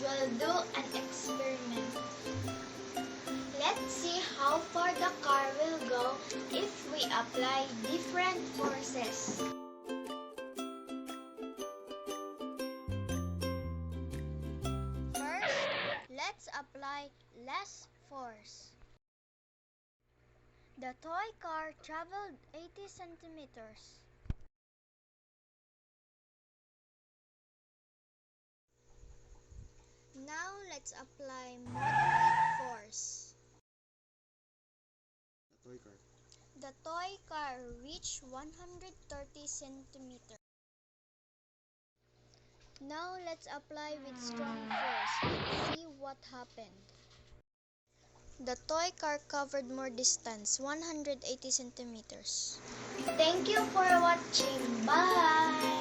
students will do an experiment. Let's see how far the car will go if we apply different forces. First, let's apply less force. The toy car traveled 80 centimeters. Now let's apply moderate force. The toy car reached 130 centimeters. Now let's apply with strong force and see what happened. The toy car covered more distance, 180 centimeters. Thank you for watching. Bye!